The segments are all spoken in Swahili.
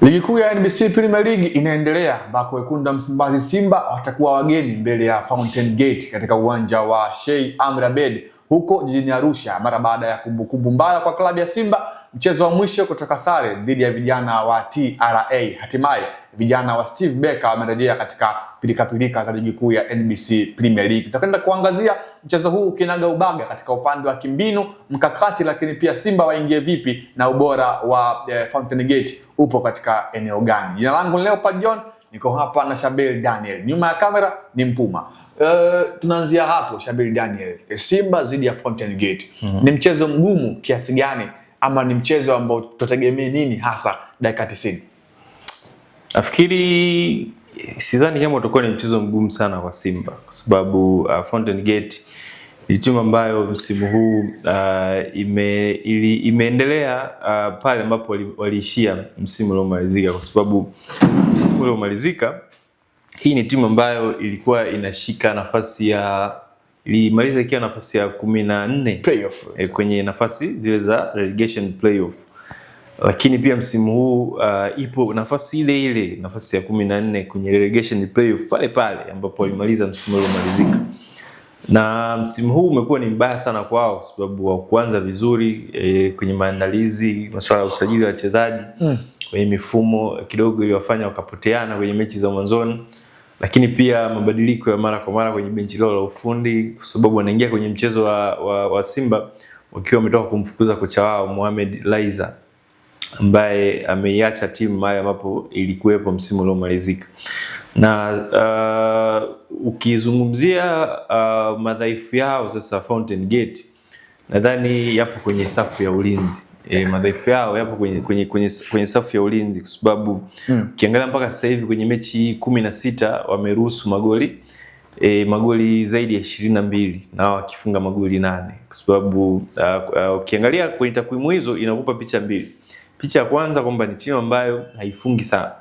Ligi kuu ya NBC Premier League inaendelea ambako wekundu wa Msimbazi Simba watakuwa wageni mbele ya Fountain Gate katika uwanja wa Sheikh Amri Abeid huko jijini Arusha mara baada ya kumbukumbu mbaya kwa klabu ya Simba, mchezo wa mwisho kutoka sare dhidi ya vijana wa TRA. Hatimaye vijana wa Steve Barker wamerejea katika pilika za ligi kuu ya NBC Premier League. Tutakwenda kuangazia mchezo huu kinaga ubaga katika upande wa kimbinu, mkakati, lakini pia Simba waingie vipi na ubora wa Fountain Gate upo katika eneo gani. Jina langu Leopard John, niko hapa na Shabel Daniel. Nyuma ya kamera ni Mpuma. Tunaanzia hapo Shabel Daniel. Simba dhidi ya Fountain Gate. Ni mchezo mgumu kiasi gani ama ni mchezo ambao tutategemea nini hasa dakika 90? Nafikiri sidhani kama utakuwa ni mchezo mgumu sana kwa Simba kwa sababu Fountain Gate ni timu ambayo msimu huu imeendelea pale ambapo waliishia msimu uliomalizika, kwa sababu msimu uliomalizika hii ni timu ambayo ilikuwa inashika nafasi ya ilimaliza ikiwa nafasi ya 14 playoff kwenye nafasi zile za relegation playoff, lakini pia msimu huu ipo nafasi ile ile, nafasi ya 14 kwenye relegation playoff pale pale ambapo walimaliza msimu uliomalizika. Na msimu huu umekuwa ni mbaya sana kwao kwa sababu wa kuanza vizuri kwenye maandalizi, masuala ya usajili wa wachezaji, kwenye mifumo kidogo iliwafanya wakapoteana kwenye mechi za mwanzoni, lakini pia mabadiliko ya mara kwa mara kwenye benchi lao la ufundi, kwa sababu wanaingia kwenye mchezo wa Simba wakiwa wametoka kumfukuza kocha wao Mohamed Laizer ambaye ameiacha timu mahali ambapo ilikuwepo msimu uliomalizika. Na ukizungumzia madhaifu yao sasa Fountain Gate, nadhani yapo kwenye safu ya ulinzi. Madhaifu yao yapo kwenye safu ya ulinzi kwa sababu ukiangalia mpaka sasa hivi kwenye mechi 16 wameruhusu magoli zaidi ya 22 na wakifunga magoli 8, kwa sababu ukiangalia kwenye takwimu hizo inakupa picha mbili. Picha ya kwanza kwamba ni timu ambayo haifungi sana.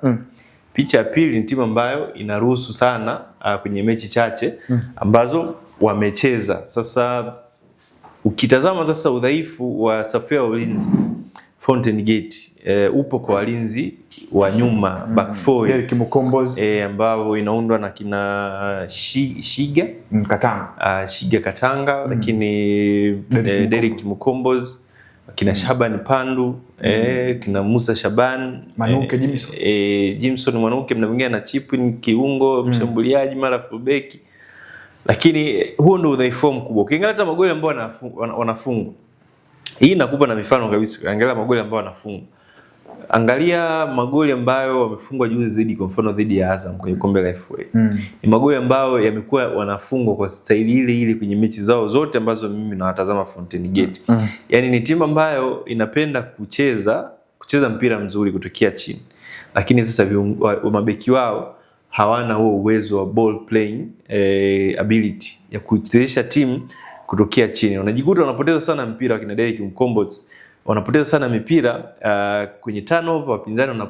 Picha ya pili ni timu ambayo inaruhusu sana kwenye mechi chache ambazo wamecheza. Sasa ukitazama sasa udhaifu wa safu ya ulinzi Fountain Gate upo kwa walinzi wa nyuma back four Derek Mukombozi ambao inaundwa na kina Shiga Katanga, lakini Derek Mukombozi, kina Shaban Pandu, kina Musa Shaban, Manuke Jimson Manuke, mna mwingine na Chipin kiungo, mshambuliaji mara fullback. Lakini huo ndio udhaifu mkubwa. Ukiangalia hata magoli ambao wanafungwa, hii nakupa na mifano kabisa. Angalia magoli ambao wanafungwa, angalia magoli ambayo wamefungwa juzi zaidi, kwa mfano dhidi ya Azam kwenye kombe la FA. Ni magoli ambayo yamekuwa wanafungwa kwa staili ile ile kwenye mechi zao zote ambazo mimi nawatazama Fountain Gate. Yani ni timu ambayo inapenda kucheza mpira mzuri kutokea chini, lakini sasa mabeki wao hawana huo uwezo wa ball playing ability ya kuchezesha timu kutokea chini. Wanajikuta wanapoteza sana mpira. Wakina Derek Mukombozi wanapoteza sana mipira kwenye turnover, wapinzani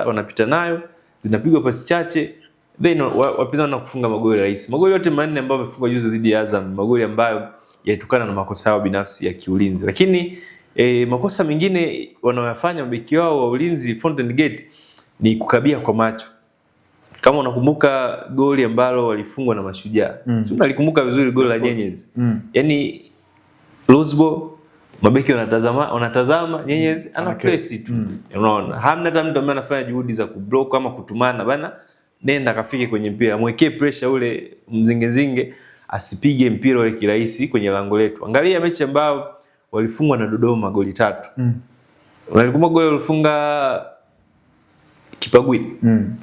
wanapita nayo, zinapigwa pasi chache, then wapinzani wanakufunga magoli rahisi. Magoli yote manne ambayo wamefungwa juzi dhidi ya Azam, magoli ambayo yatokana na makosa yao binafsi ya kiulinzi. Lakini makosa mengine wanayofanya mabeki wao wa ulinzi Fountain Gate ni kukabia kwa macho. Kama unakumbuka goli ambalo walifungwa na Mashujaa, sio unalikumbuka vizuri goli la Nyenyezi. Yaani Luzbo, mabeki wanatazama Nyenyezi ana press tu. Unaona? Hamna hata mtu ambaye anafanya juhudi za kublock ama kutumana bana, nenda kafike kwenye mpira, mwekee pressure ule mzingezinge asipige mpira ule kirahisi kwenye lango letu. Angalia mechi ambayo walifungwa na Dodoma goli 3. Unalikumbuka goli walifunga Kipagwili?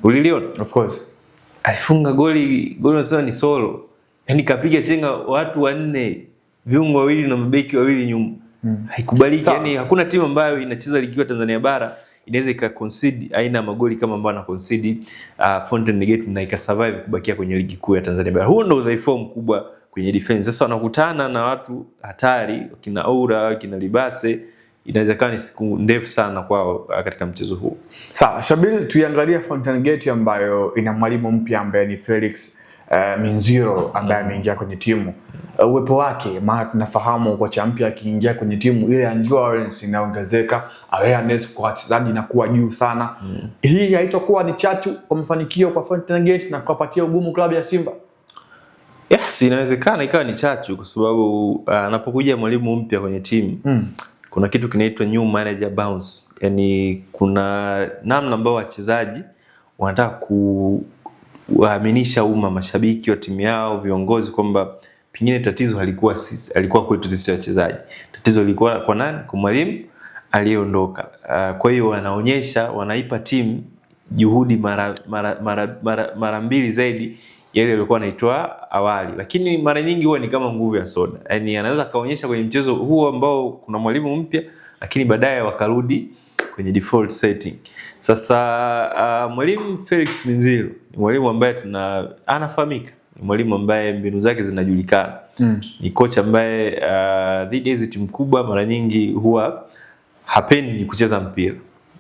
Uliliona? Of course. Alifunga goli unasema ni solo. Yaani kapiga chenga watu 4, viungo 2 na mabeki 2 nyuma. Haikubaliki. Yaani hakuna timu ambayo inacheza ligi ya Tanzania bara inaweza ika-concede aina magoli kama ambayo ana concede Fountain Gate na ikasurvive kubakia kwenye ligi kuu ya Tanzania bara. Huo ndio udhaifu mkubwa kwenye defense. Sasa wanakutana na watu hatari, kina Aura, kina Libase, inawezekana ni siku ndefu sana kwao katika mchezo huu. Sawa, Shabil, tuiangalia Fountain Gate ambayo ina mwalimu mpya ambaye ni Felix Minziro ambaye ameingia kwenye timu. Uwepo wake, maana tunafahamu kocha mpya akiingia kwenye timu ile endurance inaongezeka, awareness kwa wachezaji inakuwa juu sana. Hii haitakuwa ni chachu kwa mafanikio kwa Fountain Gate na kuwapatia ugumu klabu ya Simba? Yes, inawezekana ikawa ni chachu kwa sababu anapokuja mwalimu mpya kwenye timu kuna kitu kinaitwa new manager bounce. Yani kuna namna ambao wachezaji wanataka kuwaaminisha mashabiki wa timu yao, viongozi kwamba pengine tatizo halikuwa kwetu sisi wachezaji. Tatizo lilikuwa kwa nani? Kwa mwalimu aliyeondoka. Kwa hiyo wanaipa timu juhudi mara mbili zaidi yale alikuwa anaitoa awali. Lakini mara nyingi huwa ni kama nguvu ya soda. Yaani anaweza kaonyesha kwenye mchezo huo ambao kuna mwalimu mpya, lakini baadaye wakarudi kwenye default setting. Sasa mwalimu Felix Minziro ni mwalimu ambaye anafahamika. Ni mwalimu ambaye mbinu zake zinajulikana. Ni kocha ambaye dhidi ya hizi timu kubwa mara nyingi huwa hapendi kucheza mpira.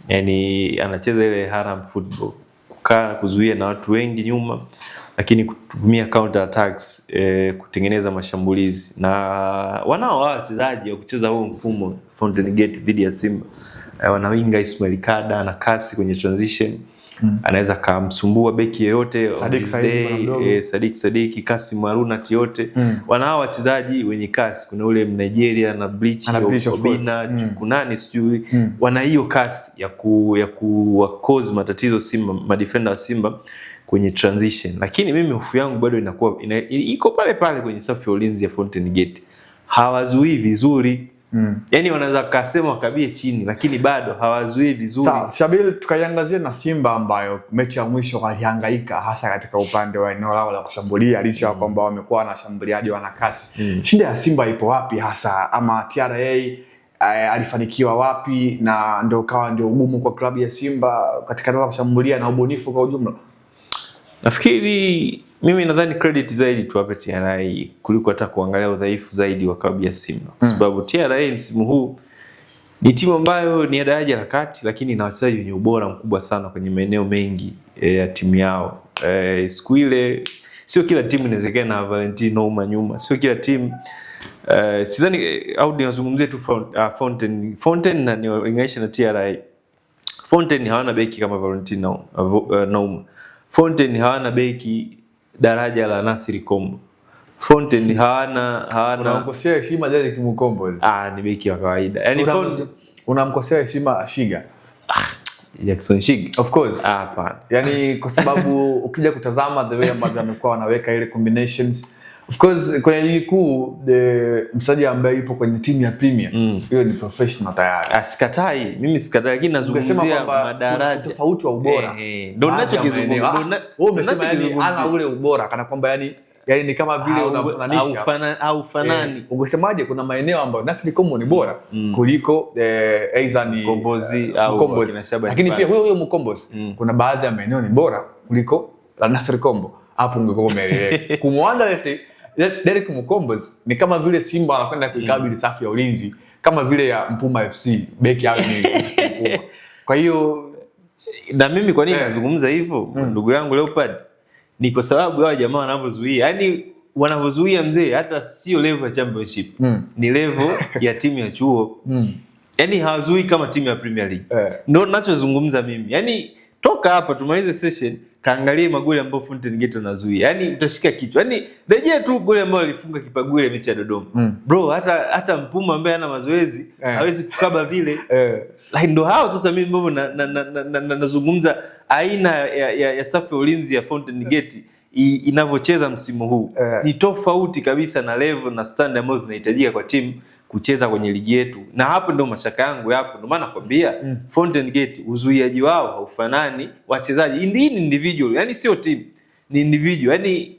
Yaani anacheza ile haram football. Kukaa kuzuia na watu wengi nyuma, lakini kutumia counter attacks kutengeneza mashambulizi. Na wanao wachezaji wa kucheza huo mfumo Fountain Gate dhidi ya Simba. Wana winga Ismail Kada na kasi kwenye transition. Anaweza kumsumbua beki yeyote, Sadik Kasim Haruna yote. Wanao wachezaji wenye kasi, kuna ule Nigeria na Bleach Obina Chukunani sijui. Wana hiyo kasi ya cause matatizo Simba, madefender wa Simba kwenye transition. Lakini mimi hofu yangu bado iko pale pale kwenye safu ya ulinzi ya Fountain Gate. Hawazuii vizuri. Yaani wanaweza kusema wakabie chini, lakini bado hawazuii vizuri. Sawa, Shabil, tukaiangazia na Simba ambayo mechi ya mwisho walihangaika hasa katika upande wa eneo lao la kushambulia, licha ya kwamba wamekuwa na washambuliaji wana kasi. Shida ya Simba ipo wapi hasa, ama TRA alifanikiwa wapi na ndio ugumu kwa klabu ya Simba katika eneo la kushambulia na ubunifu kwa ujumla? Mimi nadhani credit zaidi tuwape TRA kuliko hata kuangalia udhaifu zaidi wa klabu ya Simba. Kwa sababu TRA msimu huu ni timu ambayo ni ya daraja la kati, lakini ina wachezaji wenye ubora mkubwa sana kwenye maeneo mengi ya timu yao. Siku ile sio kila timu inawezekana na Valentino Nouma nyuma. Sio kila timu sidhani au ninazungumzia tu Fountain na niwalinganisha na TRA. Fountain hawana beki kama Valentino Nouma. Fountain hawana beki daraja la Nasri Kombo. Fountain hawana unamkosea heshima Derek Mukombo. Ni beki wa kawaida. Yaani unamkosea heshima Shiga. Jackson Shiga. Of course. Hapana. Yaani kwa sababu ukija kutazama the way ambavyo amekuwa wanaweka ile combinations. Of course kwenye ligi kuu mchezaji ambaye yupo kwenye timu ya Premier hiyo ni professional tayari. Sikatai, mimi sikatai, lakini nazungumzia madaraja tofauti wa ubora. Ndio ninachokizungumzia. Wewe umesema yani ana ule ubora kana kwamba yani ni kama vile unamfananisha au fanani. Ungesemaje kuna maeneo ambayo Nasri Kombo ni bora kuliko aidha ni Kombozi au kina Shaba. Lakini pia huyo Mukombozi kuna baadhi ya maeneo ni bora kuliko la Nasri Kombo. Hapo ungekuwa umeelewa. Kumwandalia Derek Mukombozi ni kama vile Simba anakwenda kuikabili safu ya ulinzi kama vile ya Mpuma FC beki yao ni Mpuma. Kwa hiyo na mimi kwa nini nazungumza hivyo ndugu yangu Leopard, ni kwa sababu wao jamaa wanavyozuia, yani wanavyozuia mzee, hata sio level ya championship, ni level ya timu ya chuo. Yani hawazuii kama timu ya Premier League. Ndio ninachozungumza mimi. Yani toka hapa tumalize session, kaangalie magoli ambayo Fountain Gate wanazuia. Yani utashika kichwa. Yani rejea tu goli ambayo alifunga Kipagwile mechi ya Dodoma. Bro, hata Mpuma ambaye ana mazoezi hawezi kukaba vile. Lakini ndo hao sasa mimi mbona nazungumza aina ya safu ya ulinzi ya Fountain Gate inavyocheza msimu huu. Ni tofauti kabisa na level na standard ambazo zinahitajika kwa timu kucheza kwenye ligi yetu. Na hapo ndio mashaka yangu yapo. Ndio maana nakwambia Fountain Gate uzuiaji wao haufanani, wachezaji ni individual, yani sio team, ni individual. Yani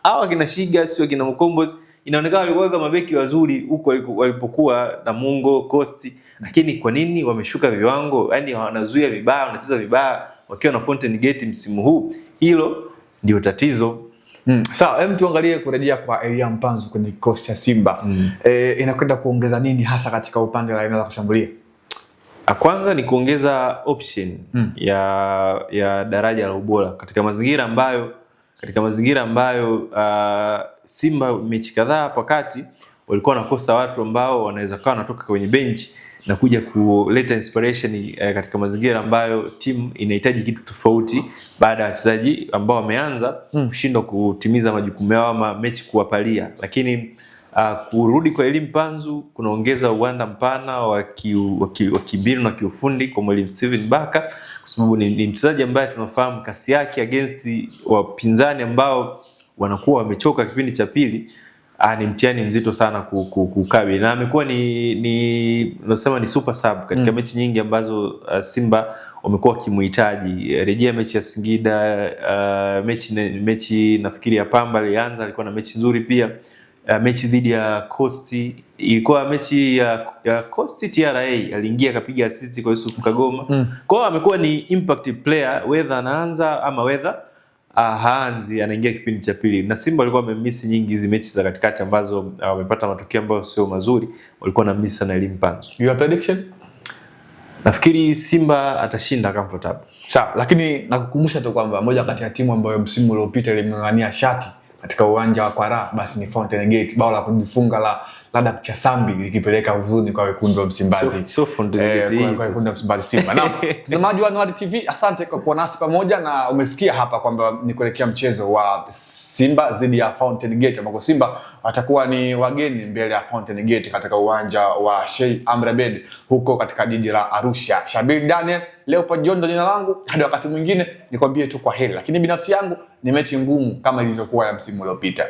hawa kina Shiga sio kina Mukombozi, inaonekana walikuwa kama mabeki wazuri huko walipokuwa na Mungo Coast, lakini kwa nini wameshuka viwango? Yani wanazuia vibaya, wanacheza vibaya wakiwa na Fountain Gate msimu huu. Hilo ndio tatizo. Sawa, hem tuangalie kurejea kwa Elia Mpanzu kwenye kikosi cha Simba. Inakwenda kuongeza nini hasa katika upande wa eneo la kushambulia? Kwanza ni kuongeza option ya daraja la ubora katika mazingira ambayo katika mazingira ambayo Simba mechi kadhaa hapa kati walikuwa wanakosa watu ambao wanaweza kuwa wanatoka kwenye bench na kuja kuleta inspiration katika mazingira ambayo timu inahitaji kitu tofauti baada ya wachezaji ambao wameanza kushindwa kutimiza majukumu yao ama mechi kuwapalia. Lakini kurudi kwa Elie Mpanzu kunaongeza uwanda mpana wa kibinu na kiufundi kwa mwalimu Steven Baka, kwa sababu ni mchezaji ambaye tunafahamu kasi yake against wapinzani ambao wanakuwa wamechoka kipindi cha pili. Ni mtihani mzito sana kukabili, na amekuwa nasema ni super sub katika mechi nyingi ambazo Simba wamekuwa wakimhitaji. Rejea mechi ya Singida, mechi nafikiri ya Pamba alianza, alikuwa na mechi nzuri pia. Mechi dhidi ya Coast ilikuwa mechi ya Coast TRA, aliingia akapiga assist kwa Yusuf Kagoma. Kwa hiyo amekuwa ni impact player, whether anaanza ama whether haanzi, anaingia kipindi cha pili. Na Simba walikuwa wamemiss nyingi hizi mechi za katikati ambazo wamepata matokeo ambayo sio mazuri, walikuwa na miss na Elie Mpanzu. Your prediction? Nafikiri Simba atashinda comfortable. Sawa, lakini nakukumbusha tu kwamba moja kati ya timu ambayo msimu uliopita ilimng'ang'ania shati katika uwanja wa Kwara basi ni Fountain Gate. Bao la kujifunga la Dakcha Sambi likipeleka huzuni kwa wekundu wa Msimbazi. So Fountain Gate kwa wekundu wa Msimbazi Simba. Na mtazamaji wa Anuari TV, asante kwa kuwa nasi pamoja, na umesikia hapa kwamba ni kuelekea mchezo wa Simba dhidi ya Fountain Gate, ambako Simba watakuwa ni wageni mbele ya Fountain Gate katika uwanja wa Sheikh Amri Abeid huko katika jiji la Arusha. Shabir Daniel, Leopold John ndo jina langu. Hadi wakati mwingine nikwambie tu kwa heri, lakini binafsi yangu ni mechi ngumu kama ilivyokuwa ya msimu uliopita.